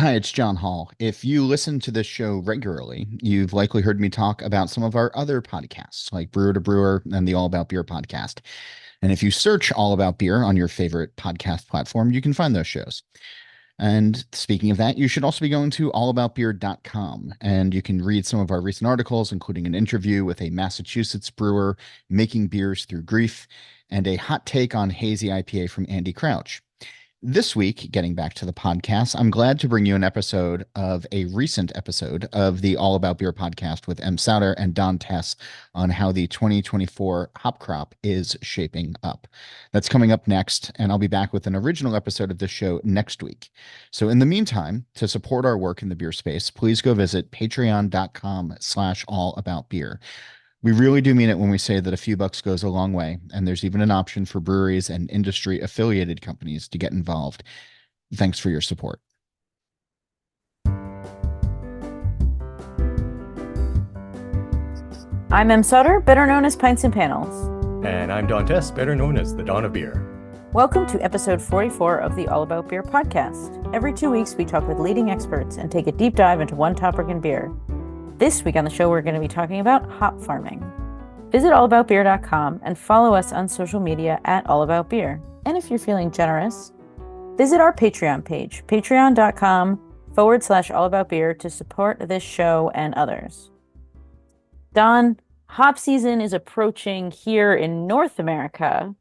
Hi, it's John Hall. If you listen to this show regularly, you've likely heard me talk about some of our other podcasts, like Brewer to Brewer and the All About Beer podcast. And if you search All About Beer on your favorite podcast platform, you can find those shows. And speaking of that, you should also be going to allaboutbeer.com and you can read some of our recent articles, including an interview with a Massachusetts brewer making beers through grief and a hot take on hazy IPA from Andy Crouch. This week, getting back to the podcast, I'm glad to bring you an episode of a recent episode of the All About Beer podcast with M. Souter and Don Tess on how the 2024 hop crop is shaping up. That's coming up next, and I'll be back with an original episode of this show next week. So in the meantime, to support our work in the beer space, please go visit patreon.com/allaboutbeer. We really do mean it when we say that a few bucks goes a long way, and there's even an option for breweries and industry affiliated companies to get involved. Thanks for your support. I'm M. Sutter, better known as Pints and Panels. And I'm Don Tess, better known as the Dawn of Beer. Welcome to episode 44 of the All About Beer podcast. Every 2 weeks, we talk with leading experts and take a deep dive into one topic in beer. This week on the show, we're going to be talking about hop farming. Visit allaboutbeer.com and follow us on social media at allaboutbeer. And if you're feeling generous, visit our Patreon page, patreon.com/allaboutbeer to support this show and others. Don, hop season is approaching here in North America,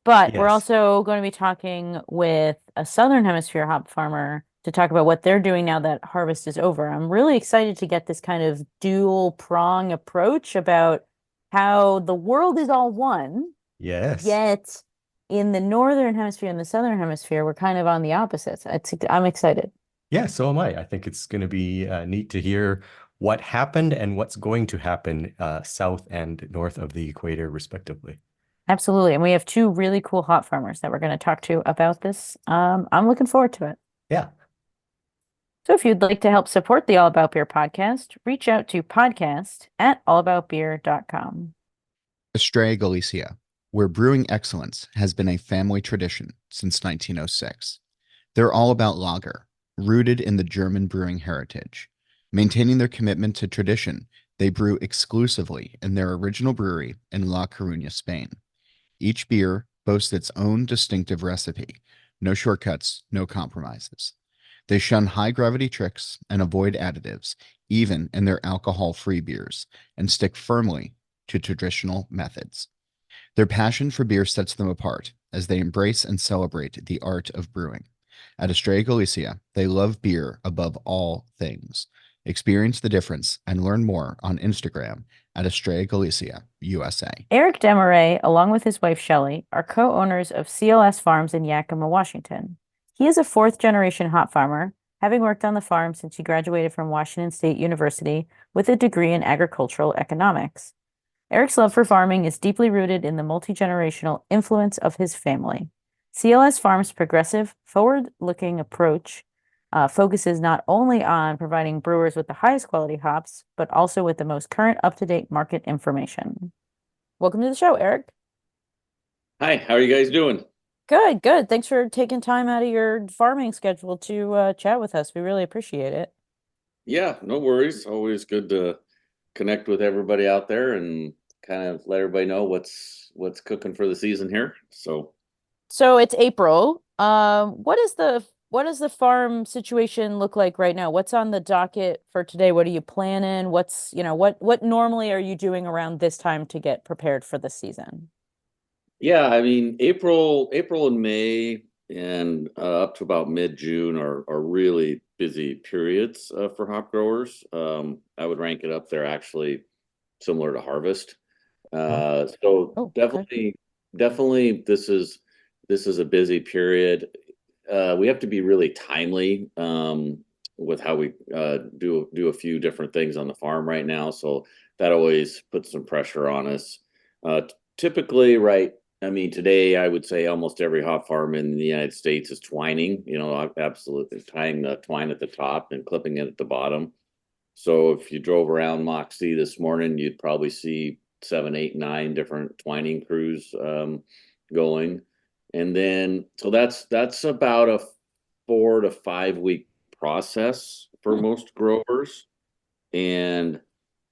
but we're also going to be talking with a Southern Hemisphere hop farmer to talk about what they're doing now that harvest is over. I'm really excited to get this kind of dual prong approach about how the world is all one. Yes. Yet in the Northern Hemisphere and the Southern Hemisphere, we're kind of on the opposites. I'm excited. Yeah, so am I. I think it's going to be neat to hear what happened and what's going to happen south and north of the equator, respectively. Absolutely. And we have two really cool hop farmers that we're going to talk to about this. I'm looking forward to it. Yeah. So if you'd like to help support the All About Beer podcast, reach out to podcast@allaboutbeer.com. Estrella Galicia, where brewing excellence has been a family tradition since 1906. They're all about lager, rooted in the German brewing heritage. Maintaining their commitment to tradition, they brew exclusively in their original brewery in La Coruña, Spain. Each beer boasts its own distinctive recipe. No shortcuts, no compromises. They shun high-gravity tricks and avoid additives, even in their alcohol-free beers, and stick firmly to traditional methods. Their passion for beer sets them apart as they embrace and celebrate the art of brewing. At Estrella Galicia, they love beer above all things. Experience the difference and learn more on Instagram at Estrella Galicia, USA. Eric Desmarais, along with his wife Shelley, are co-owners of CLS Farms in Yakima, Washington. He is a fourth-generation hop farmer, having worked on the farm since he graduated from Washington State University with a degree in agricultural economics. Eric's love for farming is deeply rooted in the multi-generational influence of his family. CLS Farms' progressive, forward-looking approach focuses not only on providing brewers with the highest quality hops, but also with the most current up-to-date market information. Welcome to the show, Eric. Hi, how are you guys doing? Good, good. Thanks for taking time out of your farming schedule to chat with us. We really appreciate it. Yeah, no worries. Always good to connect with everybody out there and kind of let everybody know what's cooking for the season here. So it's April. What does the farm situation look like right now? What's on the docket for today? What are you planning? What normally are you doing around this time to get prepared for the season? yeah, I mean April and May and up to about mid-June are really busy periods for hop growers. I would rank it up there actually similar to harvest. So Okay. definitely this is a busy period. We have to be really timely with how we do a few different things on the farm right now. So that always puts some pressure on us. Typically, right? I mean, today I would say almost every hop farm in the United States is twining. Absolutely tying the twine at the top and clipping it at the bottom. So if you drove around Moxie this morning, you'd probably see 7, 8, 9 different twining crews going. And then, so that's about a 4 to 5 week process for most growers, and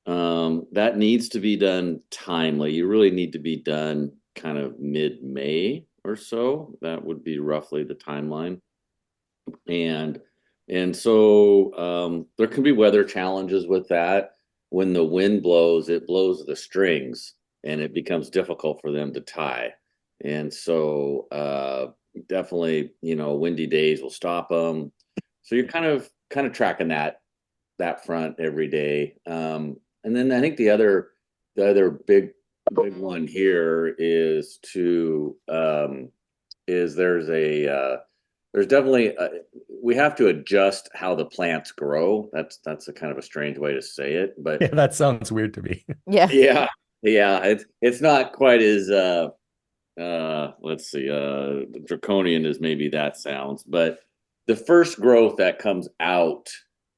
that needs to be done timely. You really need to be done kind of mid-May or so. That would be roughly the timeline. And so there can be weather challenges with that. When the wind blows, it blows the strings and it becomes difficult for them to tie. And so definitely, windy days will stop them. So you're kind of tracking that front every day. And then I think the other big one here is there's definitely we have to adjust how the plants grow. That's a kind of a strange way to say it, but Yeah, that sounds weird to me. Yeah. yeah. It's not quite as let's see, draconian as maybe that sounds, but the first growth that comes out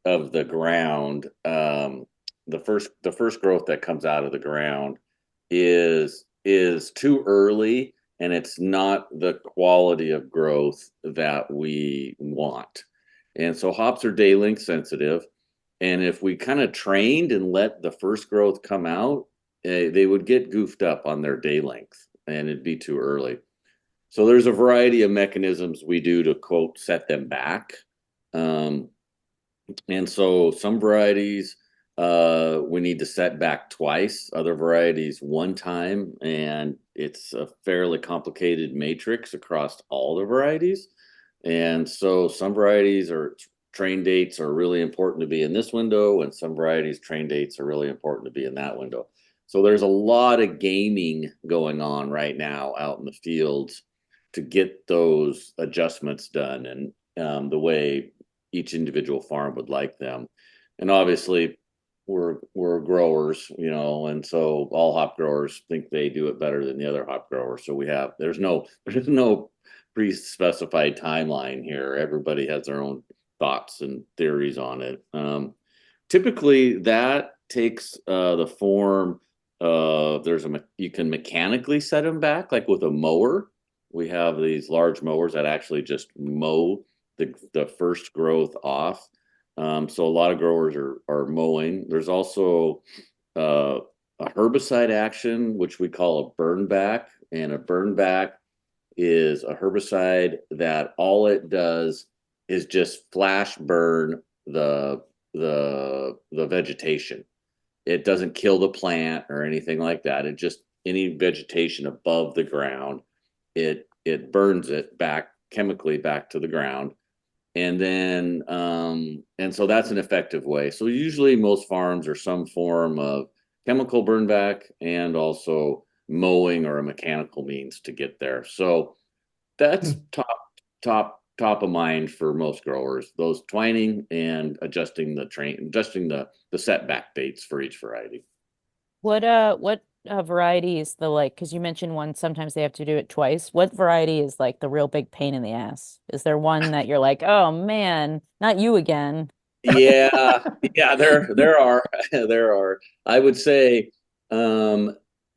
of the ground, the first growth that comes out of the ground is too early, and it's not the quality of growth that we want. And so hops are day length sensitive, and if we kind of trained and let the first growth come out, they would get goofed up on their day length, and it'd be too early. So there's a variety of mechanisms we do to, quote, set them back. And so some varieties we need to set back twice, other varieties one time, and it's a fairly complicated matrix across all the varieties. And so some varieties train dates are really important to be in this window, and some varieties train dates are really important to be in that window. So there's a lot of gaming going on right now out in the fields to get those adjustments done, and the way each individual farm would like them. And obviously we're growers, and so all hop growers think they do it better than the other hop growers. So there's no pre-specified timeline here. Everybody has their own thoughts and theories on it. Typically that takes the form of you can mechanically set them back, like with a mower. We have these large mowers that actually just mow the first growth off. So a lot of growers are mowing. There's also a herbicide action, which we call a burn back. And a burn back is a herbicide that all it does is just flash burn the vegetation. It doesn't kill the plant or anything like that. It just, any vegetation above the ground, it burns it back chemically back to the ground. And then and so that's an effective way. So usually most farms are some form of chemical burn back and also mowing or a mechanical means to get there. So that's top of mind for most growers, those twining and adjusting the setback dates for each variety. What variety is because you mentioned one, sometimes they have to do it twice. What variety is like the real big pain in the ass? Is there one that you're like, oh man, not you again? Yeah, there are. There are. I would say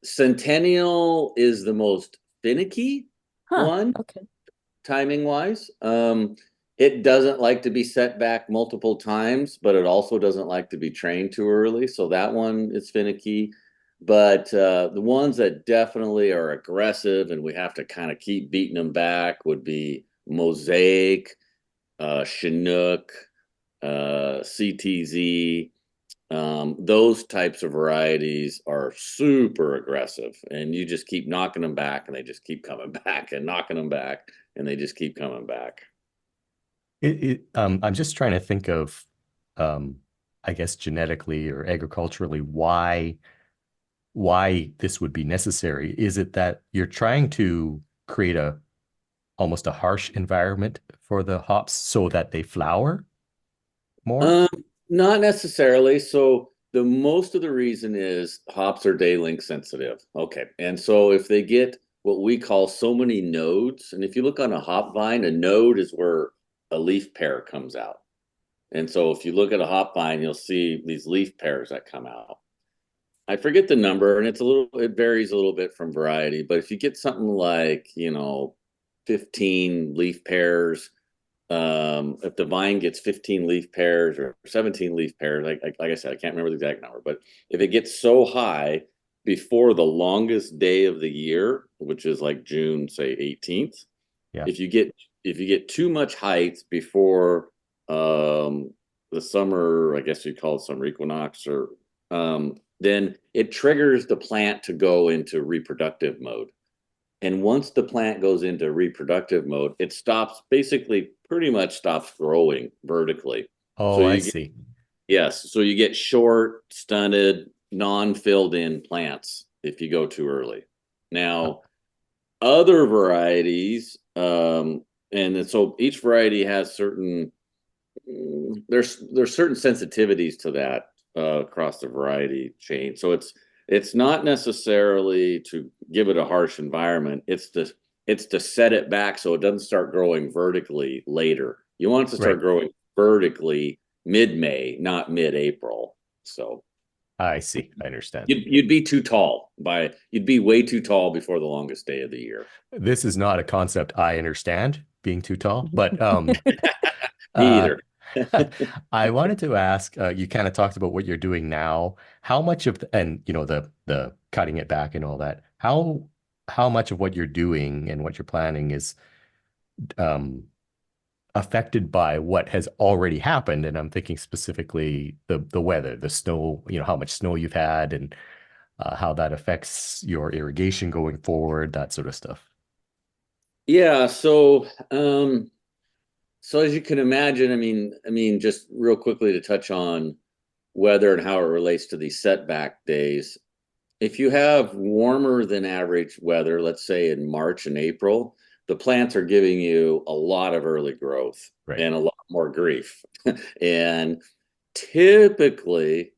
Centennial is the most finicky one, Okay. timing wise. It doesn't like to be set back multiple times, but it also doesn't like to be trained too early. So that one is finicky. But the ones that definitely are aggressive and we have to kind of keep beating them back would be Mosaic, Chinook, CTZ. Those types of varieties are super aggressive, and you just keep knocking them back and they just keep coming back, and knocking them back and they just keep coming back. I'm just trying to think of, I guess, genetically or agriculturally, why this would be necessary. Is it that you're trying to create almost a harsh environment for the hops so that they flower more? Not necessarily. So most of the reason is hops are day length sensitive. Okay. And so if they get what we call so many nodes, and if you look on a hop vine, a node is where a leaf pair comes out. And so if you look at a hop vine, you'll see these leaf pairs that come out. I forget the number, and it varies a little bit from variety, but if you get something like, 15 leaf pairs, if the vine gets 15 leaf pairs or 17 leaf pairs, like I said, I can't remember the exact number, but if it gets so high before the longest day of the year, which is like June, say 18th, Yeah. if you get too much height before the summer, I guess you'd call it summer equinox, or then it triggers the plant to go into reproductive mode. And once the plant goes into reproductive mode, it pretty much stops growing vertically. Oh, So I you see. Yes, so you get short, stunted, non-filled in plants if you go too early. Now, other varieties, and so each variety has there's certain sensitivities to that across the variety chain. So it's not necessarily to give it a harsh environment. It's to set it back so it doesn't start growing vertically later. You want it to start Right. growing vertically mid-May, not mid-April. So I see. I understand. you'd be too tall you'd be way too tall before the longest day of the year. This is not a concept I understand, being too tall, but Me either. I wanted to ask, you kind of talked about what you're doing now. How much of and the cutting it back and all that, how much of what you're doing and what you're planning is um affected by what has already happened? And I'm thinking specifically the weather, the snow, how much snow you've had, and how that affects your irrigation going forward, that sort of stuff. Yeah, so as you can imagine, I mean, just real quickly to touch on weather and how it relates to these setback days. If you have warmer than average weather, let's say in March and April, the plants are giving you a lot of early growth Right. and a lot more grief. And typically,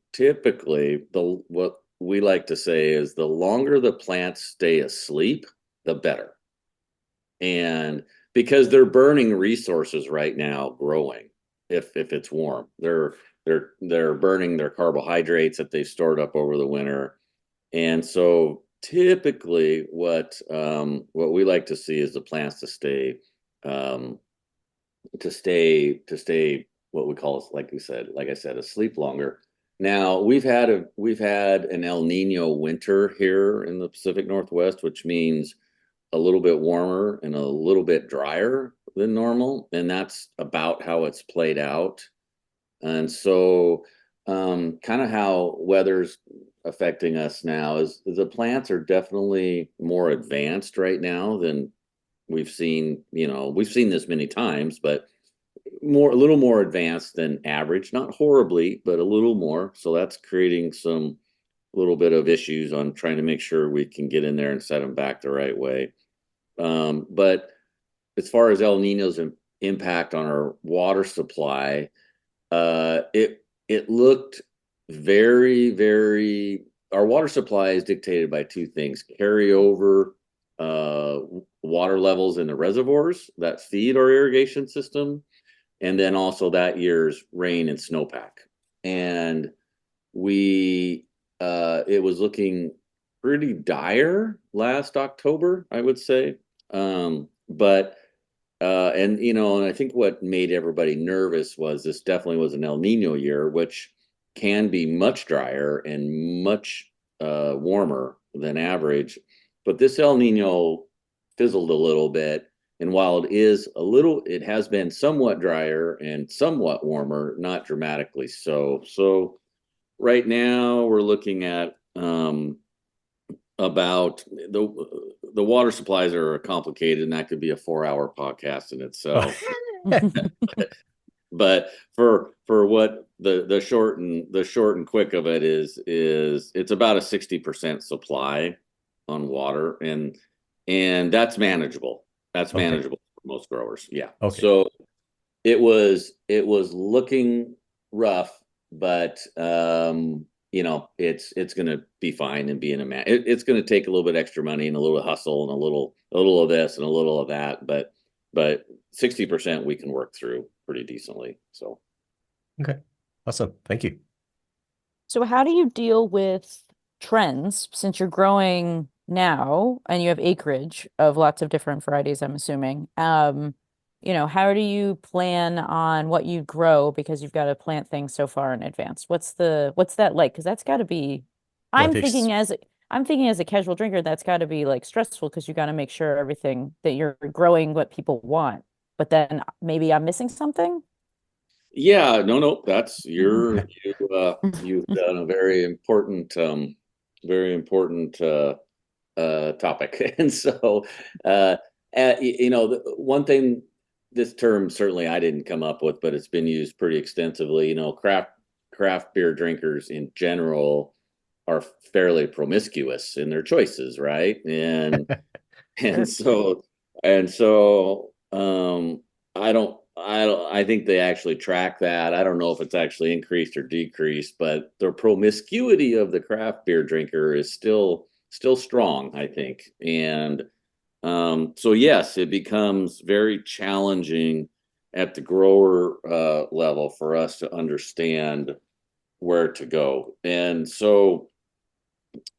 what we like to say is the longer the plants stay asleep, the better. And because they're burning resources right now growing, if it's warm, they're burning their carbohydrates that they've stored up over the winter. And so typically what we like to see is the plants to stay what we call, like I said, asleep longer. Now we've had an El Nino winter here in the Pacific Northwest, which means a little bit warmer and a little bit drier than normal, and that's about how it's played out. And so kind of how weather's affecting us now is the plants are definitely more advanced right now than we've seen. We've seen this many times, but a little more advanced than average, not horribly, but a little more. So that's creating some little bit of issues on trying to make sure we can get in there and set them back the right way. But as far as El Nino's impact on our water supply, it looked very, very. Our water supply is dictated by two things: carryover water levels in the reservoirs that feed our irrigation system, and then also that year's rain and snowpack. And it was looking pretty dire last October, I would say. But and I think what made everybody nervous was this definitely was an El Nino year, which can be much drier and much warmer than average. But this El Nino fizzled a little bit. And while it has been somewhat drier and somewhat warmer, not dramatically so. So right now we're looking at about the water supplies are complicated, and that could be a 4-hour podcast in itself. But for what the short and quick of it is it's about a 60% supply on water, and that's manageable. That's manageable for most growers. Yeah. Okay. So it was looking rough, but it's going to be fine and be in it's going to take a little bit extra money and a little hustle and a little of this and a little of that, but 60% we can work through pretty decently. So Okay, awesome, thank you. So how do you deal with trends since you're growing now and you have acreage of lots of different varieties, I'm assuming? how do you plan on what you grow because you've got to plant things so far in advance? What's that like? Because that's got to be, Well, I'm thinking as a casual drinker, that's got to be like stressful because you got to make sure everything that you're growing what people want. But then maybe I'm missing something. Yeah, no, you've done a very important topic. And so, the one thing, this term certainly I didn't come up with, but it's been used pretty extensively. Craft beer drinkers in general are fairly promiscuous in their choices, right? And Sure. and so I think they actually track that. I don't know if it's actually increased or decreased, but the promiscuity of the craft beer drinker is still strong, I think. And so yes, it becomes very challenging at the grower level for us to understand where to go. And so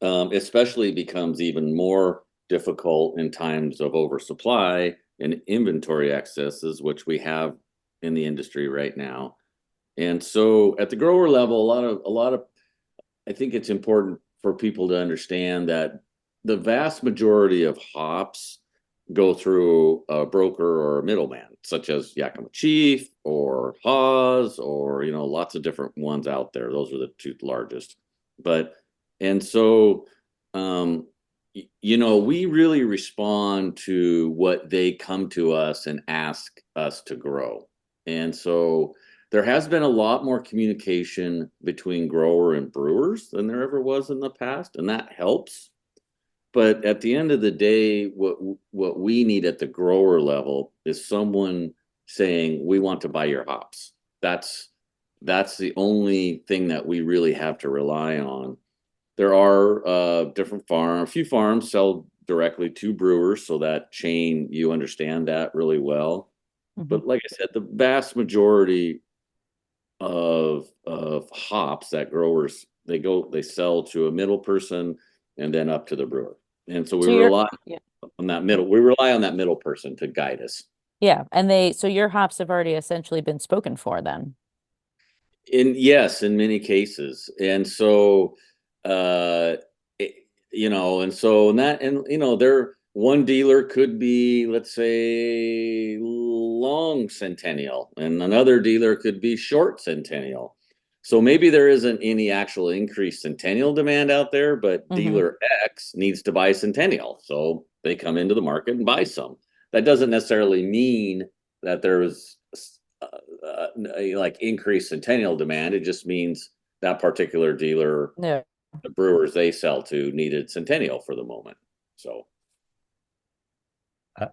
especially becomes even more difficult in times of oversupply and inventory excesses, which we have in the industry right now. And so at the grower level, a lot of I think it's important for people to understand that the vast majority of hops go through a broker or a middleman, such as Yakima Chief or Haas, or lots of different ones out there. Those are the two largest. But and so we really respond to what they come to us and ask us to grow. And so there has been a lot more communication between grower and brewers than there ever was in the past, and that helps. But at the end of the day, what we need at the grower level is someone saying, we want to buy your hops. That's the only thing that we really have to rely on. There are a few farms sell directly to brewers, so that chain, you understand that really well. Mhm. But like I said, the vast majority of hops that growers they sell to a middle person and then up to the brewer. And so we So you're, rely yeah, on that middle person to guide us. yeah, so your hops have already essentially been spoken for then. In many cases. And so there one dealer could be, let's say, long centennial, and another dealer could be short centennial. So maybe there isn't any actual increased centennial demand out there, but dealer X needs to buy centennial, so they come into the market and buy some. That doesn't necessarily mean that there's like increased centennial demand. It just means that particular dealer, Yeah. the brewers they sell to, needed centennial for the moment. So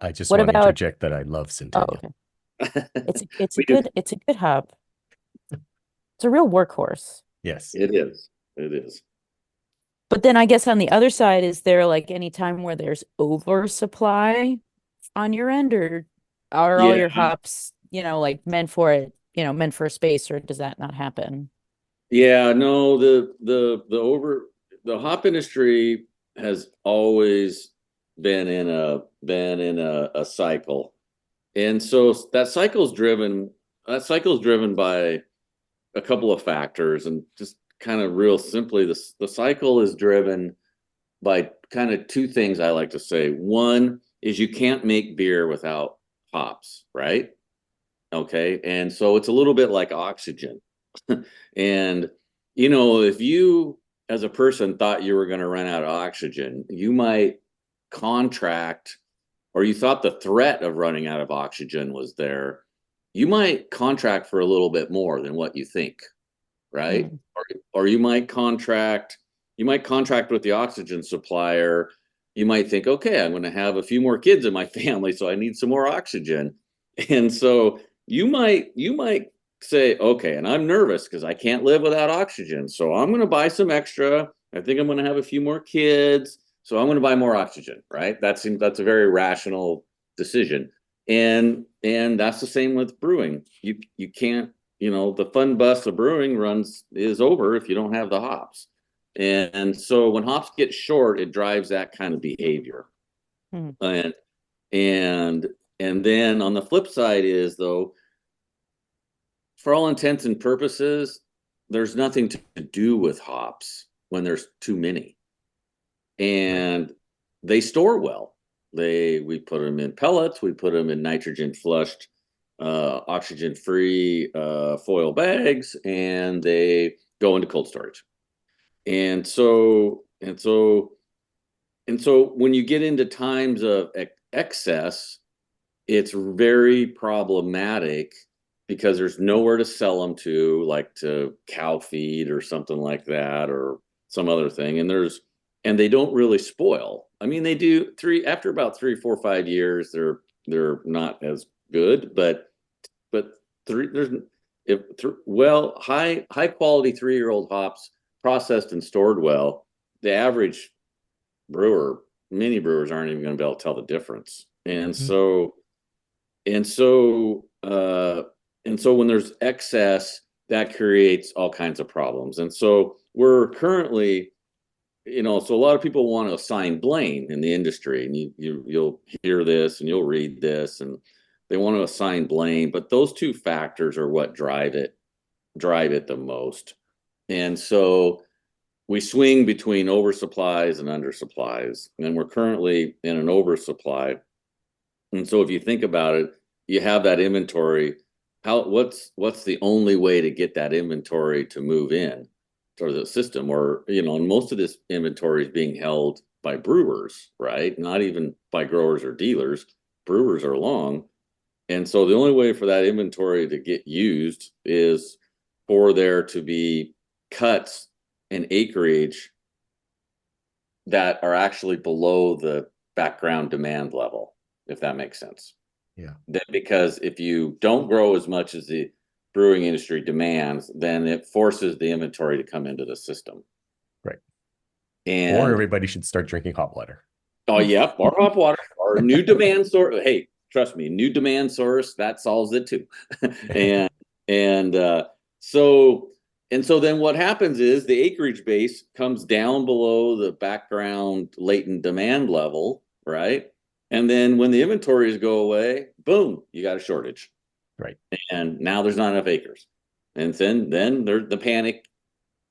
I just What want to about, interject that I love oh, Centennial. okay. It's a we do. good hop. It's a real workhorse. Yes. It is. It is. But then I guess on the other side, is there like any time where there's oversupply on your end, or are all Yeah. your hops, like meant for it, meant for space, or does that not happen? Yeah. No. The hop industry has always been in a cycle, and so that cycle is driven by a couple of factors, and just kind of real simply, the cycle is driven by kind of two things I like to say. One is you can't make beer without hops, right? Okay. And so it's a little bit like oxygen. And, if you as a person thought you were going to run out of oxygen, you might contract, or you thought the threat of running out of oxygen was there, you might contract for a little bit more than what you think, right? Mm. Or you might contract with the oxygen supplier. You might think, okay, I'm going to have a few more kids in my family, so I need some more oxygen. And so you might say, okay, and I'm nervous because I can't live without oxygen, so I'm going to buy some extra. I think I'm going to have a few more kids, so I'm going to buy more oxygen, right? That's a very rational decision. And that's the same with brewing. You can't, the fun bus of brewing is over if you don't have the hops. And so when hops get short, it drives that kind of behavior. Hmm. And and And then on the flip side is, though, for all intents and purposes, there's nothing to do with hops when there's too many. And they store well. We put them in pellets, we put them in nitrogen flushed, oxygen free foil bags, and they go into cold storage. And so when you get into times of excess, it's very problematic because there's nowhere to sell them to, like to cow feed or something like that, or some other thing. And they don't really spoil. I mean, they do after about 3, 4, 5 years, they're not as good, but high quality 3-year-old hops processed and stored well, the average brewer, many brewers aren't even going to be able to tell the difference. And so when there's excess, that creates all kinds of problems. And so we're currently, so a lot of people want to assign blame in the industry, and you'll hear this and you'll read this, and they want to assign blame, but those two factors are what drive it the most. And so we swing between oversupplies and undersupplies, and we're currently in an oversupply. And so if you think about it, you have that inventory. What's the only way to get that inventory to move in to the system? Or, and most of this inventory is being held by brewers, right? Not even by growers or dealers. Brewers are long. And so the only way for that inventory to get used is for there to be cuts and acreage that are actually below the background demand level, if that makes sense. Yeah. Because if you don't grow as much as the brewing industry demands, then it forces the inventory to come into the system. Right. And or everybody should start drinking hot water. Oh, yeah, or hot water, or a new demand source. Hey, trust me, new demand source, that solves it too. So then what happens is the acreage base comes down below the background latent demand level, right? And then when the inventories go away, boom, you got a shortage. Right. And now there's not enough acres. And then there's the panic,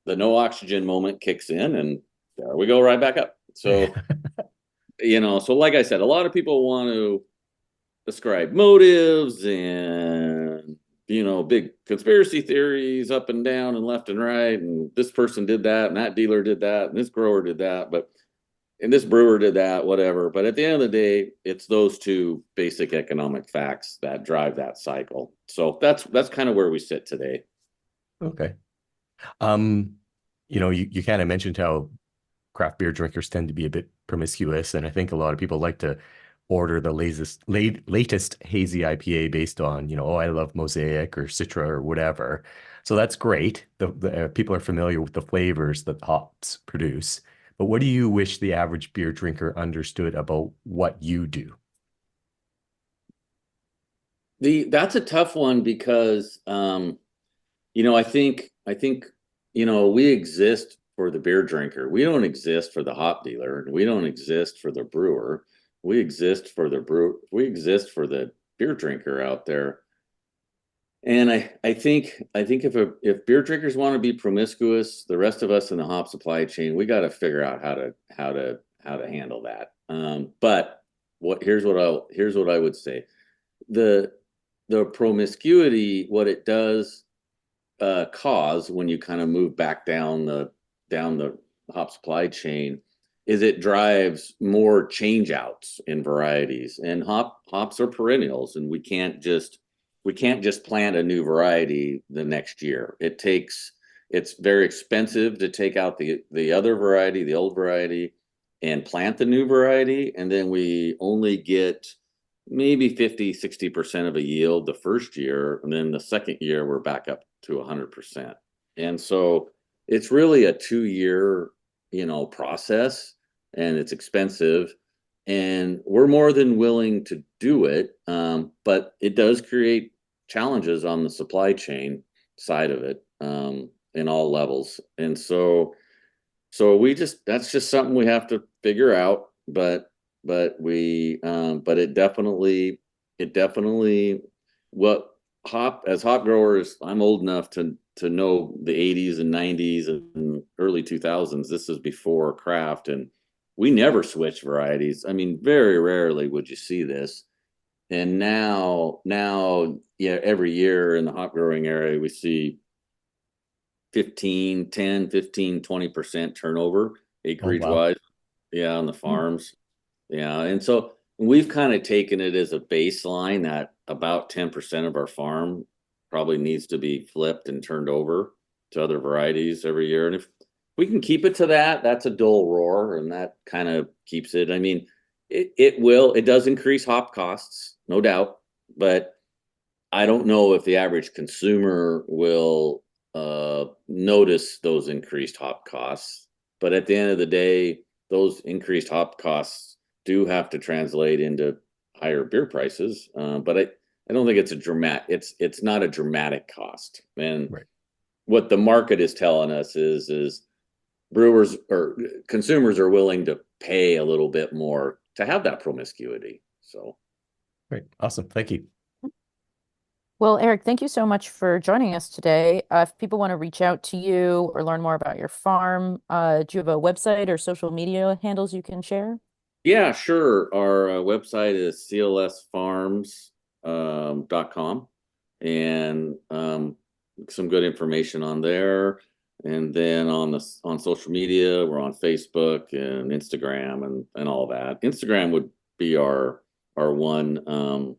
the no oxygen moment kicks in, and there we go right back up. So, so like I said, a lot of people want to ascribe motives and, big conspiracy theories up and down and left and right. And this person did that, and that dealer did that, and this grower did that, and this brewer did that, whatever. But at the end of the day, it's those two basic economic facts that drive that cycle. So that's kind of where we sit today. Okay. You kind of mentioned how craft beer drinkers tend to be a bit promiscuous, and I think a lot of people like to order the latest hazy IPA based on, I love Mosaic or Citra or whatever. So that's great. The people are familiar with the flavors that hops produce. But what do you wish the average beer drinker understood about what you do? That's a tough one because, I think, we exist for the beer drinker. We don't exist for the hop dealer. We don't exist for the brewer. We exist for the beer drinker out there. And I think if beer drinkers want to be promiscuous, the rest of us in the hop supply chain, we got to figure out how to handle that. But here's what I would say. The promiscuity, what it does cause when you kind of move back down the hop supply chain, is it drives more change outs in varieties. And hops are perennials, and we can't just plant a new variety the next year. It's very expensive to take out the other variety, the old variety, and plant the new variety. And then we only get maybe 50-60% of a yield the first year. And then the second year, we're back up to 100%. And so it's really a 2-year, process, and it's expensive, and we're more than willing to do it. But it does create challenges on the supply chain side of it, in all levels. And so that's just something we have to figure out. But it it definitely, as hop growers, I'm old enough to know the 80s and 90s and early 2000s. This is before craft, and we never switched varieties. I mean, very rarely would you see this. And now, yeah, every year in the hop growing area, we see 20% turnover acreage wise. Yeah, on the farms. Yeah. And so we've kind of taken it as a baseline that about 10% of our farm probably needs to be flipped and turned over to other varieties every year. And if we can keep it to that, that's a dull roar, and that kind of keeps it. I mean, it does increase hop costs, no doubt, but I don't know if the average consumer will notice those increased hop costs. But at the end of the day, those increased hop costs do have to translate into higher beer prices. But I don't think it's not a dramatic cost. And Right. what the market is telling us is brewers or consumers are willing to pay a little bit more to have that promiscuity. So Great. Awesome. Thank you. Well, Eric, thank you so much for joining us today. If people want to reach out to you or learn more about your farm, do you have a website or social media handles you can share? yeah, sure. Our website is clsfarms.com, and some good information on there. And then on social media, we're on Facebook and Instagram and all that. Instagram would be our one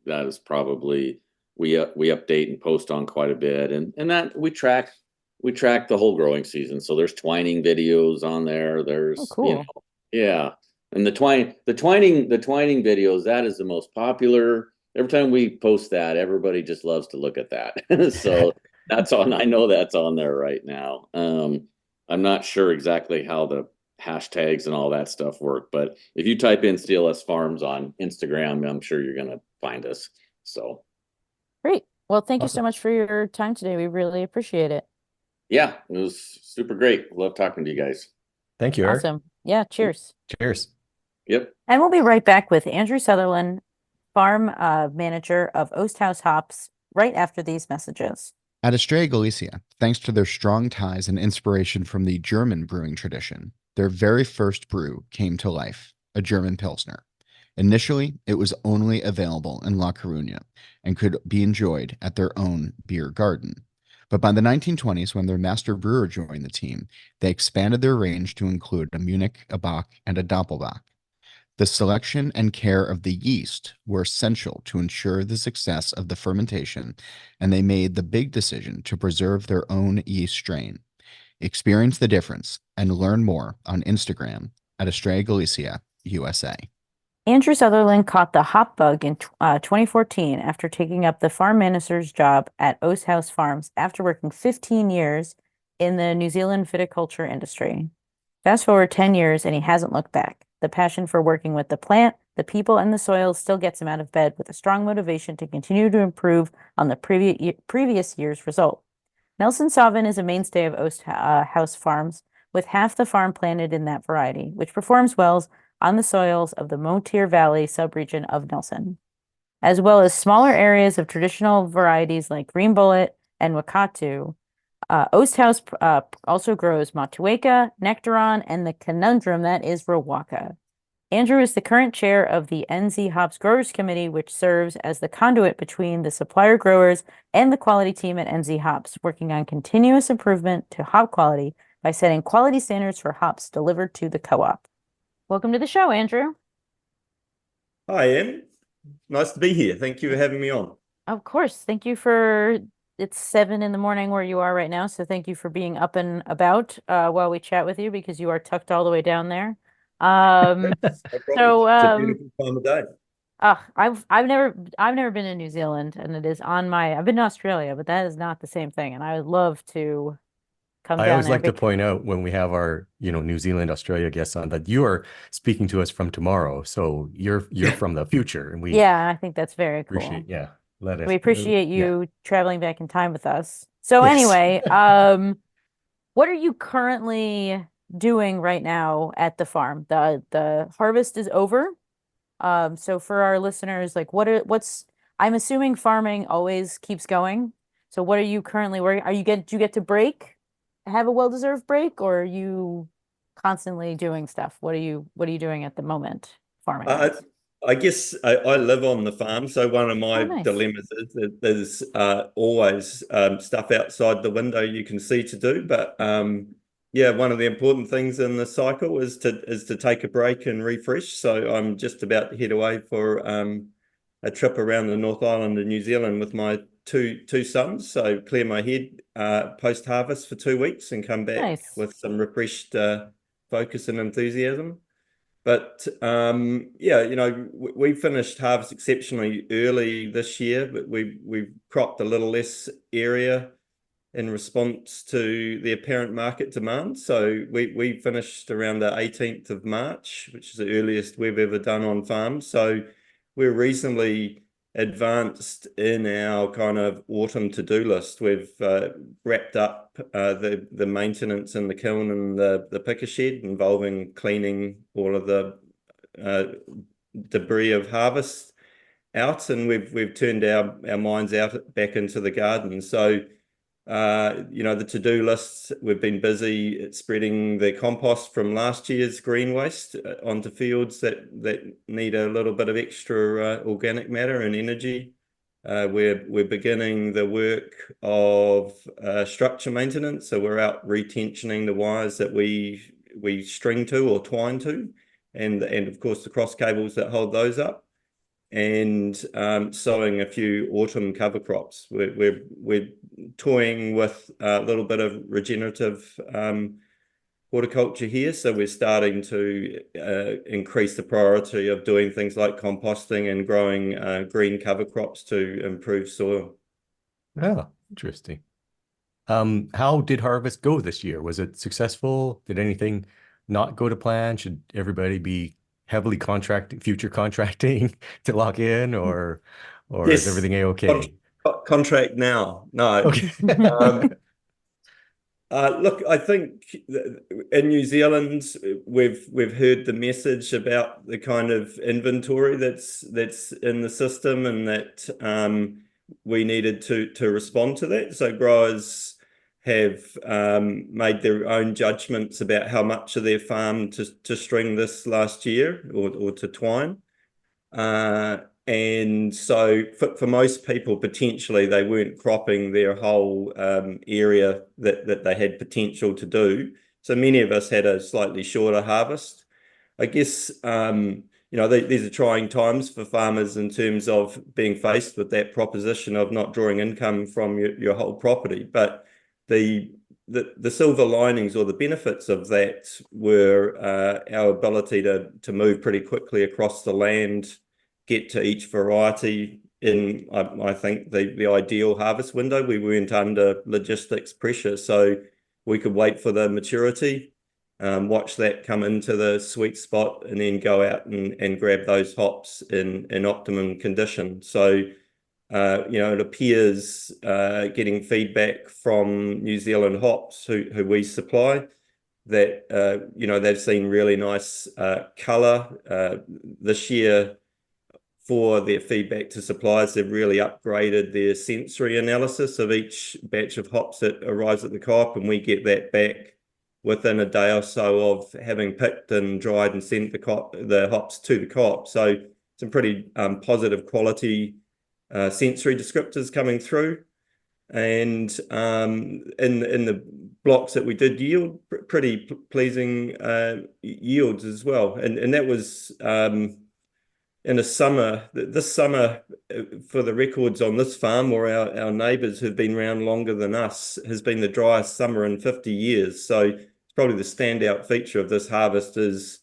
that is probably we update and post on quite a bit, and that we track the whole growing season. So there's twining videos on there. There's cool. Yeah. And the twining videos, that is the most popular. Every time we post that, everybody just loves to look at that. So that's on. I know that's on there right now. I'm not sure exactly how the hashtags and all that stuff work, but if you type in CLS Farms on Instagram, I'm sure you're gonna find us. So Great. Well, thank you so Awesome. much for your time today. We really appreciate it. yeah, it was super great. Love talking to you guys. Thank you, Eric. Awesome. Yeah, cheers. Cheers. Yep. And we'll be right back with Andrew Sutherland, farm manager of Oast House Hops, right after these messages. At Estrella Galicia, thanks to their strong ties and inspiration from the German brewing tradition, their very first brew came to life, a German Pilsner. Initially, it was only available in La Coruña and could be enjoyed at their own beer garden. But by the 1920s, when their master brewer joined the team, they expanded their range to include a Munich, a Bock, and a Doppelbock. The selection and care of the yeast were essential to ensure the success of the fermentation, and they made the big decision to preserve their own yeast strain. Experience the difference and learn more on Instagram at Estrella Galicia, USA. Andrew Sutherland caught the hop bug in 2014 after taking up the farm manager's job at Oast House Farms after working 15 years in the New Zealand viticulture industry. Fast forward 10 years and he hasn't looked back. The passion for working with the plant, the people, and the soil still gets him out of bed with a strong motivation to continue to improve on the previous year's result. Nelson Sauvin is a mainstay of Oast House Farms, with half the farm planted in that variety, which performs well on the soils of the Moutere Valley subregion of Nelson, as well as smaller areas of traditional varieties like Green Bullet and Wakatu. Oast House also grows Motueka, Nectaron, and the conundrum that is Rowaka. Andrew is the current chair of the NZ Hops Growers Committee, which serves as the conduit between the supplier growers and the quality team at NZ Hops, working on continuous improvement to hop quality by setting quality standards for hops delivered to the co-op. Welcome to the show, Andrew. Hi, Em. Nice to be here. Thank you for having me on. Of course. Thank you it's 7 a.m. where you are right now. So thank you for being up and about while we chat with you, because you are tucked all the way down there. No problem. So It's a beautiful time of day. I've never been in New Zealand, and I've been to Australia, but that is not the same thing. And I would love to come I down always there. like to point out when we have our, New Zealand, Australia guests on that you are speaking to us from tomorrow. So you're from the future, and we Yeah, I think that's very cool. appreciate, We appreciate you traveling back in time with us. So Yes. anyway, what are you currently doing right now at the farm? The harvest is over? So for our listeners, like I'm assuming farming always keeps going. So what are you currently working? Do you get to have a well-deserved break, or are you constantly doing stuff? What are you doing at the moment, farming I, wise? I guess I live on the farm, so one of Oh, my nice. dilemmas is that there's always stuff outside the window you can see to do. But yeah, one of the important things in the cycle is to take a break and refresh. So I'm just about to head away for a trip around the North Island of New Zealand with my two sons. So clear my head post harvest for 2 weeks and come back Nice. with some refreshed focus and enthusiasm. But yeah, we finished harvest exceptionally early this year, but we cropped a little less area in response to the apparent market demand. So we finished around the 18th of March, which is the earliest we've ever done on farm. So we're reasonably advanced in our kind of autumn to-do list. We've wrapped up the maintenance in the kiln and the picker shed, involving cleaning all of the debris of harvest out, and we've turned our minds out back into the garden. So the to-do lists, we've been busy at spreading the compost from last year's green waste onto fields that need a little bit of extra organic matter and energy. We're beginning the work of structure maintenance, so we're out retensioning the wires that we string to or twine to, and of course the cross cables that hold those up, and sowing a few autumn cover crops. We're toying with a little bit of regenerative horticulture here, so we're starting to increase the priority of doing things like composting and growing green cover crops to improve soil. Oh, interesting. How did harvest go this year? Was it successful? Did anything not go to plan? Should everybody be heavily future contracting to lock in, or is Yes, everything okay? contract now. No. Okay. Look, I think in New Zealand, we've heard the message about the kind of inventory that's in the system, and that we needed to respond to that. So growers have made their own judgments about how much of their farm to string this last year, or to twine. And so for most people, potentially they weren't cropping their whole area that they had potential to do. So many of us had a slightly shorter harvest. I guess these are trying times for farmers in terms of being faced with that proposition of not drawing income from your whole property. But the silver linings, or the benefits of that, were our ability to move pretty quickly across the land, get to each variety in, I think, the ideal harvest window. We weren't under logistics pressure, so we could wait for the maturity, watch that come into the sweet spot, and then go out and grab those hops in optimum condition. So it appears, getting feedback from New Zealand Hops, who we supply, that they've seen really nice colour this year. For their feedback to suppliers, they've really upgraded their sensory analysis of each batch of hops that arrives at the co-op, and we get that back within a day or so of having picked and dried and sent the hops to the co-op. So some pretty positive quality sensory descriptors coming through. And in the blocks that we did yield, pretty pleasing yields as well. And that was in this summer, for the records on this farm, or our neighbours who've been around longer than us, has been the driest summer in 50 years. So it's probably the standout feature of this harvest is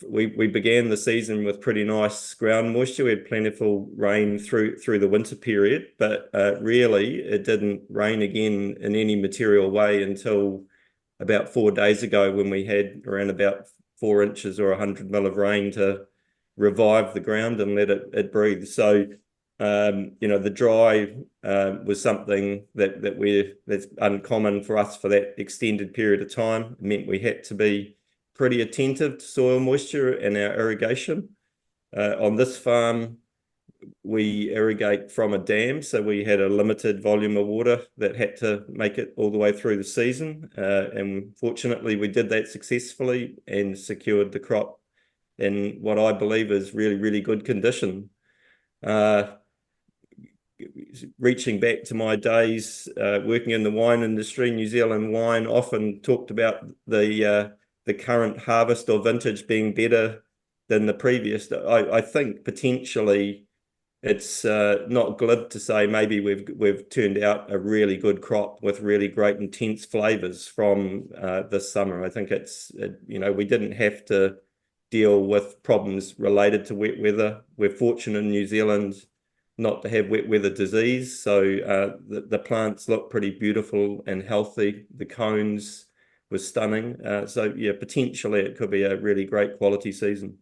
we began the season with pretty nice ground moisture. We had plentiful rain through the winter period, but really it didn't rain again in any material way until about 4 days ago, when we had around about 4 inches or 100 mil of rain to revive the ground and let it breathe. So the dry was something that's uncommon for us for that extended period of time. It meant we had to be pretty attentive to soil moisture and our irrigation. On this farm, we irrigate from a dam, so we had a limited volume of water that had to make it all the way through the season. And fortunately, we did that successfully and secured the crop in what I believe is really, really good condition. Reaching back to my days working in the wine industry, New Zealand wine often talked about the current harvest or vintage being better than the previous. I think potentially it's not glib to say maybe we've turned out a really good crop with really great intense flavors from this summer. I think we didn't have to deal with problems related to wet weather. We're fortunate in New Zealand not to have wet weather disease, so the plants look pretty beautiful and healthy. The cones were stunning. So yeah, potentially it could be a really great quality season.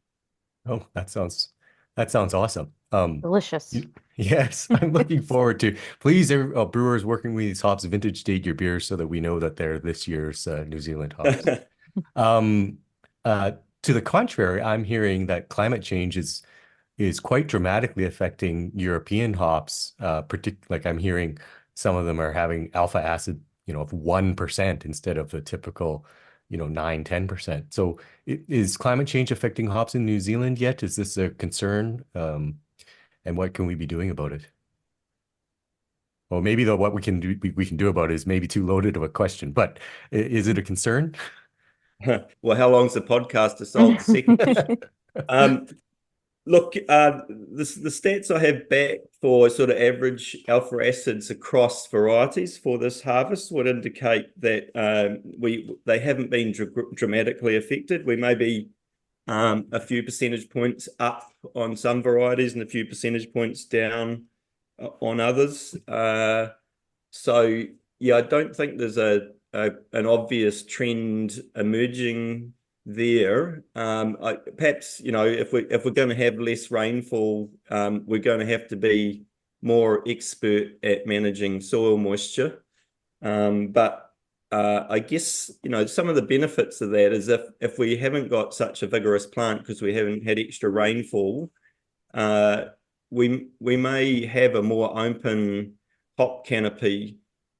Oh, that sounds awesome. Delicious. Yes, I'm looking forward to. Please, brewers working with these hops, vintage date your beers so that we know that they're this year's New Zealand hops. To the contrary, I'm hearing that climate change is quite dramatically affecting European hops. Like I'm hearing some of them are having alpha acid, of 1% instead of the typical, 9, 10%. So is climate change affecting hops in New Zealand yet? Is this a concern? And what can we be doing about it? Well, maybe what we can do about it is maybe too loaded of a question, but is it a concern? Well, how long's the podcast to solve the second question? Look, the stats I have back for sort of average alpha acids across varieties for this harvest would indicate that they haven't been dramatically affected. We may be a few percentage points up on some varieties and a few percentage points down on others. So yeah, I don't think there's an obvious trend emerging there. Perhaps if we're going to have less rainfall, we're going to have to be more expert at managing soil moisture. But I guess some of the benefits of that is if we haven't got such a vigorous plant because we haven't had extra rainfall, we may have a more open hop canopy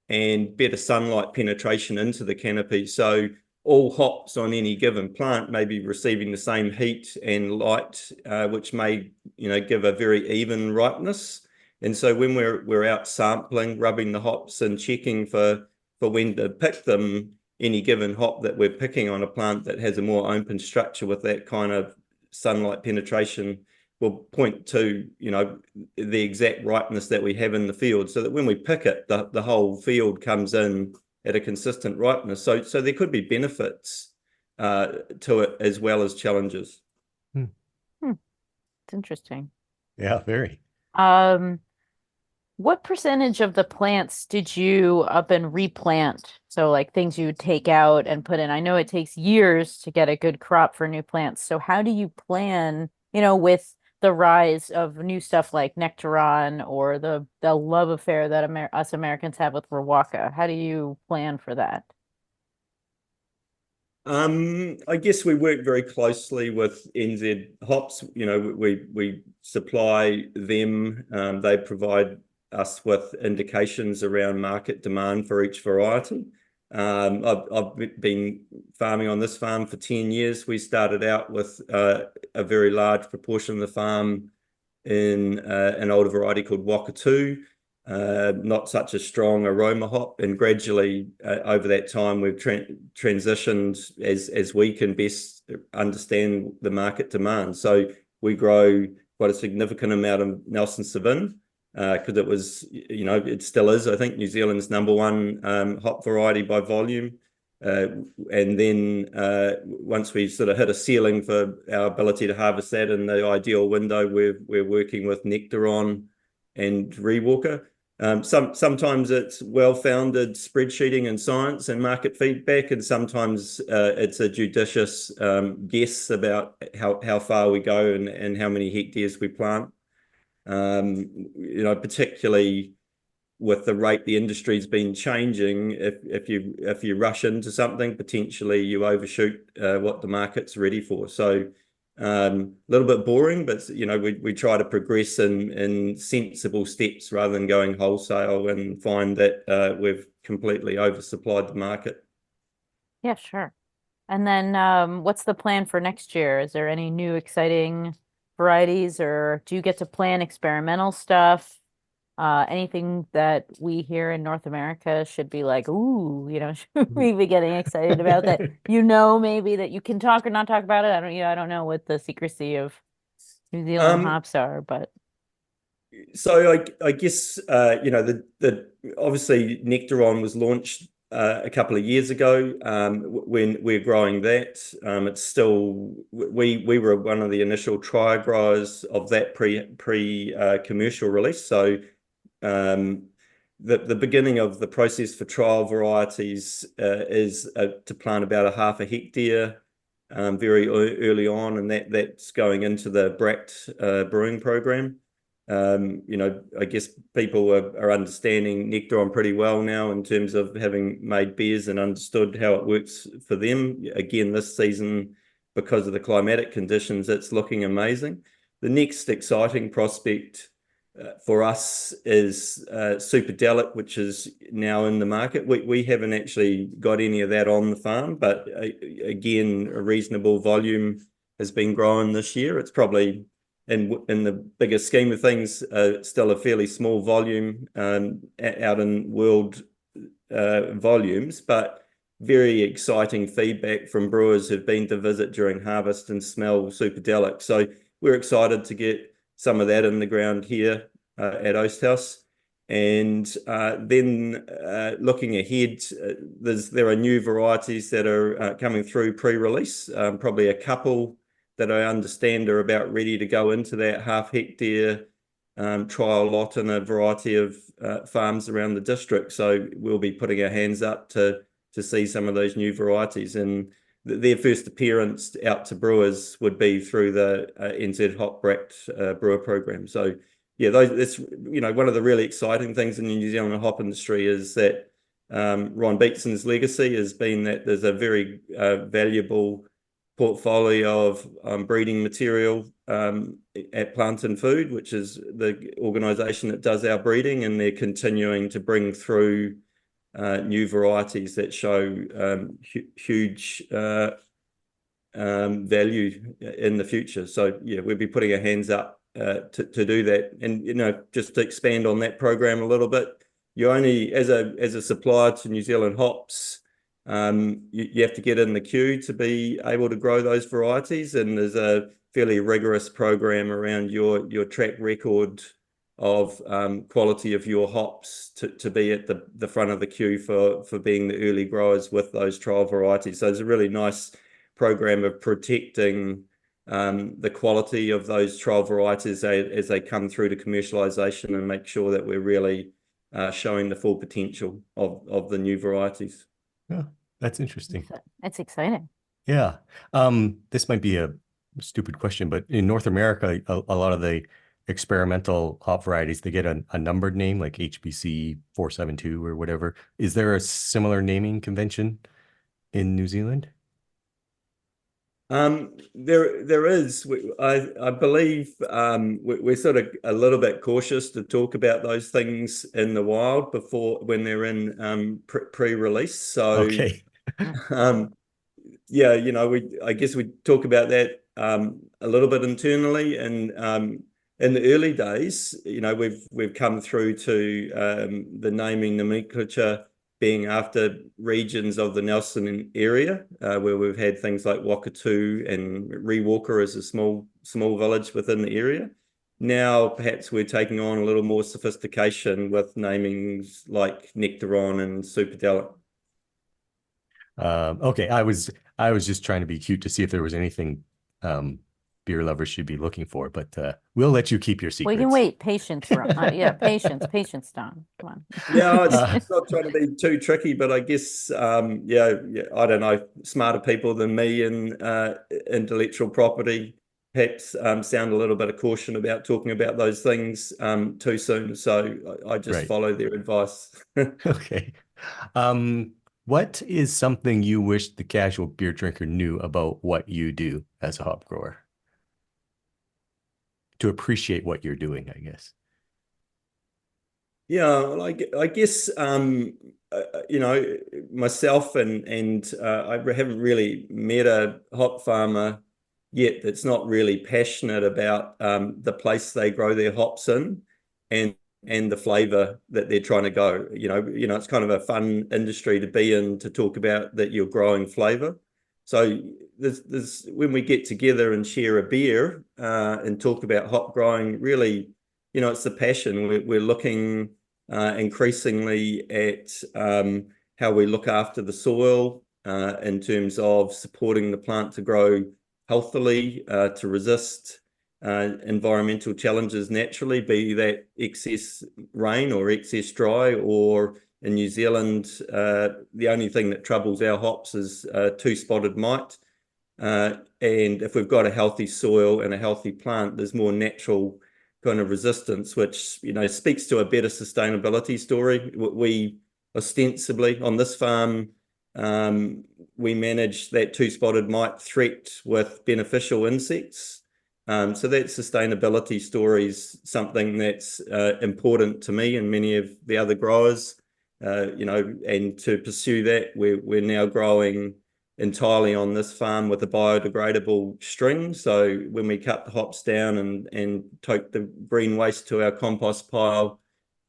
and better sunlight penetration into the canopy. So all hops on any given plant may be receiving the same heat and light, which may give a very even ripeness. And so when we're out sampling, rubbing the hops and checking for when to pick them, any given hop that we're picking on a plant that has a more open structure with that kind of sunlight penetration will point to the exact ripeness that we have in the field, so that when we pick it, the whole field comes in at a consistent ripeness. So there could be benefits to it as well as challenges. It's interesting. Yeah, very. What percentage of the plants did you up and replant? So like things you would take out and put in. I know it takes years to get a good crop for new plants. So how do you plan, with the rise of new stuff like Nectaron or the love affair that us Americans have with Rawaka? How do you plan for that? I guess we work very closely with NZ Hops. We supply them. They provide us with indications around market demand for each variety. I've been farming on this farm for 10 years. We started out with a very large proportion of the farm in an older variety called Wakatu, not such a strong aroma hop, and gradually over that time we've transitioned as we can best understand the market demand. So we grow quite a significant amount of Nelson Sauvin, because it was, it still is, I think, New Zealand's #1 hop variety by volume. And then once we sort of hit a ceiling for our ability to harvest that in the ideal window, we're working with Nectaron and Rewalker. Sometimes it's well-founded spreadsheeting and science and market feedback, and sometimes it's a judicious guess about how far we go and how many hectares we plant. Particularly with the rate the industry's been changing, if you rush into something, potentially you overshoot what the market's ready for. So A little bit boring, but we try to progress in sensible steps rather than going wholesale and find that we've completely oversupplied the market. Yeah, sure. And then what's the plan for next year? Is there any new exciting varieties, or do you get to plan experimental stuff? Anything that we here in North America should be like, ooh, should we be getting excited about that? Maybe that you can talk or not talk about it. I don't know what the secrecy of New Zealand hops are, but So I guess the obviously Nectaron was launched a couple of years ago. When we're growing that, it's still we were one of the initial trial growers of that pre commercial release. So the beginning of the process for trial varieties is to plant about a half a hectare very early on, and that's going into the Bract brewing program. I guess people are understanding Nectaron pretty well now in terms of having made beers and understood how it works for them. Again, this season, because of the climatic conditions, it's looking amazing. The next exciting prospect for us is Superdelic, which is now in the market. We haven't actually got any of that on the farm, but again, a reasonable volume has been growing this year. It's probably in the bigger scheme of things, still a fairly small volume out in world volumes, but very exciting feedback from brewers who've been to visit during harvest and smell Superdelic. So we're excited to get some of that in the ground here at Oast House. And then looking ahead, there are new varieties that are coming through pre-release, probably a couple that I understand are about ready to go into that half hectare trial lot in a variety of farms around the district. So we'll be putting our hands up to see some of those new varieties, and their first appearance out to brewers would be through the NZ Hop Bract brewer program. So yeah, that's one of the really exciting things in the New Zealand hop industry is that Ron Beatson's legacy has been that there's a very valuable portfolio of breeding material at Plant and Food, which is the organisation that does our breeding, and they're continuing to bring through new varieties that show huge value in the future. So yeah, we'll be putting our hands up to do that. And just to expand on that program a little bit, you only as a supplier to New Zealand hops, you have to get in the queue to be able to grow those varieties, and there's a fairly rigorous program around your track record of quality of your hops to be at the front of the queue for being the early growers with those trial varieties. So it's a really nice program of protecting the quality of those trial varieties as they come through to commercialization, and make sure that we're really showing the full potential of the new varieties. Yeah, that's interesting. It's exciting. Yeah. This might be a stupid question, but in North America, a lot of the experimental hop varieties, they get a numbered name like HBC 472 or whatever. Is there a similar naming convention in New Zealand? There is. I believe we're sort of a little bit cautious to talk about those things in the wild when they're in pre-release. So okay. Yeah, I guess we talk about that a little bit internally, and in the early days, we've come through to the naming nomenclature being after regions of the Nelson area, where we've had things like Wakatu and Rewalker as a small village within the area. Now, perhaps we're taking on a little more sophistication with namings like Nectaron and Superdelic. Okay, I was just trying to be cute to see if there was anything beer lovers should be looking for, but we'll let you keep your secrets. We can wait. Patience, Ron. Yeah, patience, Don. Come on. Yeah, it's not trying to be too tricky, but I guess yeah, I don't know, smarter people than me in intellectual property perhaps sound a little bit of caution about talking about those things too soon. So I just follow their advice. Okay. What is something you wish the casual beer drinker knew about what you do as a hop grower? to appreciate what you're doing, I guess. Yeah, like I guess you know, myself and I haven't really met a hop farmer yet that's not really passionate about the place they grow their hops in and the flavor that they're trying to go. You know, it's kind of a fun industry to be in, to talk about that you're growing flavor. So there's when we get together and share a beer and talk about hop growing, really, you know, it's the passion. We're looking increasingly at how we look after the soil in terms of supporting the plant to grow healthily, to resist environmental challenges naturally, be that excess rain or excess dry, or in New Zealand, the only thing that troubles our hops is two-spotted mite. And if we've got a healthy soil and a healthy plant, there's more natural kind of resistance, which, you know, speaks to a better sustainability story. We ostensibly on this farm, we manage that two-spotted mite threat with beneficial insects. So that sustainability story is something that's important to me and many of the other growers. You know, and to pursue that, we're now growing entirely on this farm with a biodegradable string. So when we cut the hops down and tote the green waste to our compost pile,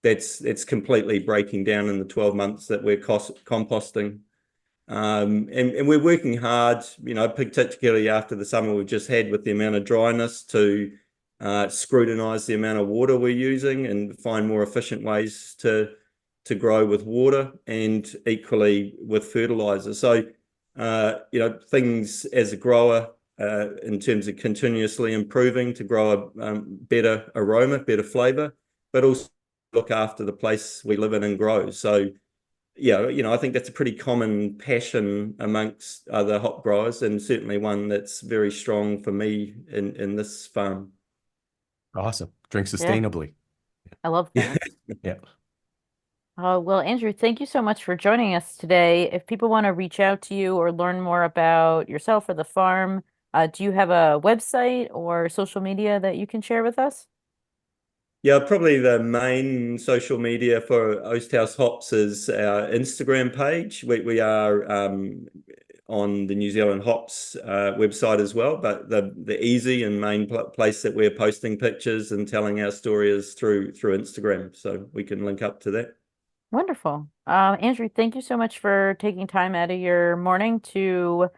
it's completely breaking down in the 12 months that we're composting. And we're working hard, you know, particularly after the summer we've just had with the amount of dryness, to scrutinize the amount of water we're using and find more efficient ways to grow with water and equally with fertilizer. So you know, things as a grower in terms of continuously improving to grow a better aroma, better flavor, but also look after the place we live in and grow. So yeah, you know, I think that's a pretty common passion amongst other hop growers, and certainly one that's very strong for me in this farm. Awesome. Drink sustainably. I love that. Yeah. Well, Andrew, thank you so much for joining us today. If people want to reach out to you or learn more about yourself or the farm, do you have a website or social media that you can share with us? Yeah, probably the main social media for Oast House Hops is our Instagram page. We are on the New Zealand Hops website as well, but the easy and main place that we're posting pictures and telling our story is through Instagram. So we can link up to that. Wonderful. Andrew, thank you so much for taking time out of your morning to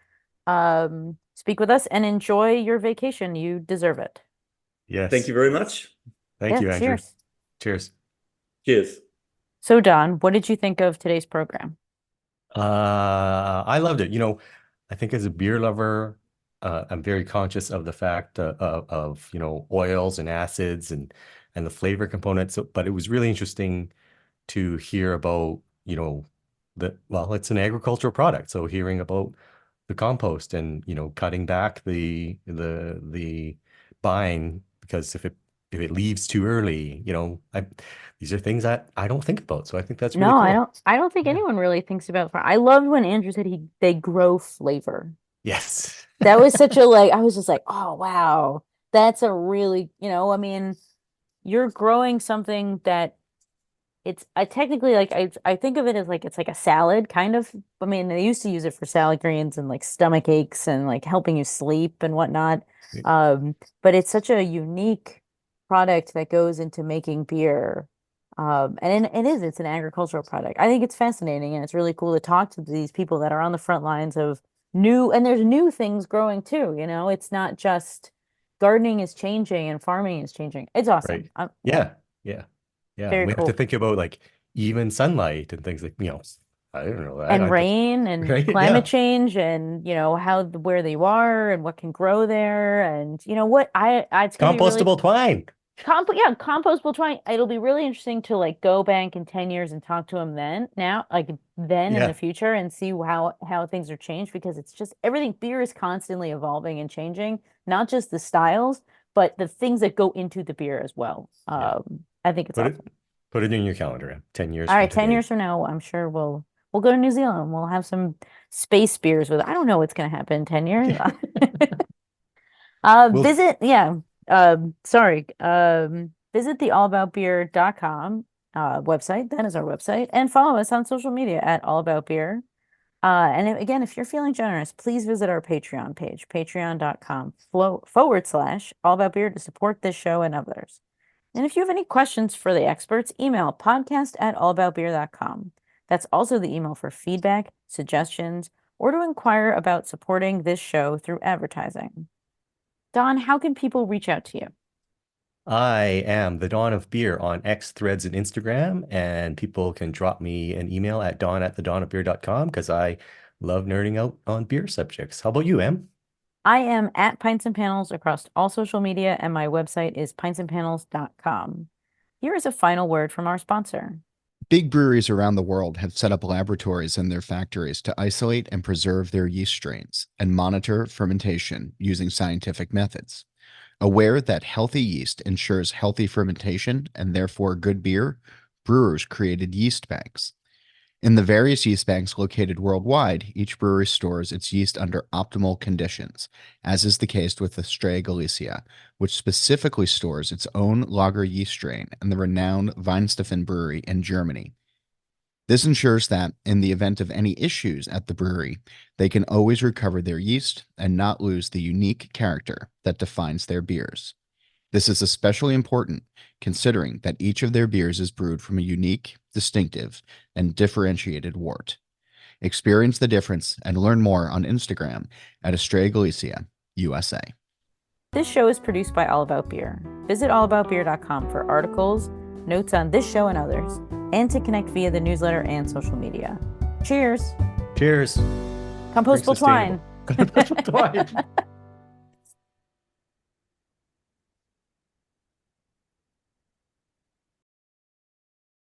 speak with us, and enjoy your vacation. You deserve it. Yes. Thank you very much. Thank you, Andrew. Cheers. Cheers. Cheers. So, Don, what did you think of today's program? I loved it. You know, I think as a beer lover, I'm very conscious of the fact of, you know, oils and acids and the flavor components. But it was really interesting to hear about, you know, well, it's an agricultural product. So hearing about the compost and, you know, cutting back the buying, because if it leaves too early, you know, these are things that I don't think about. So I think that's really No, cool. I don't think anyone really thinks about farm. I loved when Andrew said they grow flavor. Yes. That was such a I was just like, oh wow, that's a really, you know, I mean, you're growing something that I technically I think of it as it's like a salad kind of. I mean, they used to use it for salad greens and like stomach aches and like helping you sleep and whatnot. But it's such a unique product that goes into making beer. And it's an agricultural product. I think it's fascinating, and it's really cool to talk to these people that are on the front lines of and there's new things growing too, you know. It's not just gardening is changing and farming is changing. It's awesome. Right. Yeah. Very We have to cool. think about like even sunlight and things like, you know, I don't know. And rain and right? climate Yeah. change, and you know where they are and what can grow there, and you know what it's gonna be really Compostable twine. compostable twine. It'll be really interesting to go back in 10 years and talk to them in Yeah. the future, and see how things are changed, because it's just everything. Beer is constantly evolving and changing, not just the styles, but the things that go into the beer as well. Yeah. I think it's awesome. Put it in your calendar. 10 years All from right, 10 today. years from now, I'm sure we'll go to New Zealand. We'll have some space beers with. I don't know what's going to happen in 10 years. We'll Visit, yeah. Visit the allaboutbeer.com website. That is our website. And follow us on social media at allaboutbeer. Again, if you're feeling generous, please visit our Patreon page, patreon.com/allaboutbeer to support this show and others. And if you have any questions for the experts, email podcast@allaboutbeer.com. That's also the email for feedback, suggestions, or to inquire about supporting this show through advertising. Don, how can people reach out to you? I am the Dawn of Beer on X, Threads, and Instagram, and people can drop me an email at don@thedawnofbeer.com because I love nerding out on beer subjects. How about you, Em? I am at Pints and Panels across all social media, and my website is pintsandpanels.com. Here is a final word from our sponsor. Big breweries around the world have set up laboratories in their factories to isolate and preserve their yeast strains and monitor fermentation using scientific methods. Aware that healthy yeast ensures healthy fermentation and therefore good beer, brewers created yeast banks. In the various yeast banks located worldwide, each brewery stores its yeast under optimal conditions, as is the case with Estrella Galicia, which specifically stores its own lager yeast strain in the renowned Weinstephan brewery in Germany. This ensures that, in the event of any issues at the brewery, they can always recover their yeast and not lose the unique character that defines their beers. This is especially important considering that each of their beers is brewed from a unique, distinctive, and differentiated wort. Experience the difference and learn more on Instagram at Estrella Galicia, USA. This show is produced by All About Beer. Visit allaboutbeer.com for articles, notes on this show and others, and to connect via the newsletter and social media. Cheers. Cheers. Compostable twine. Compostable twine.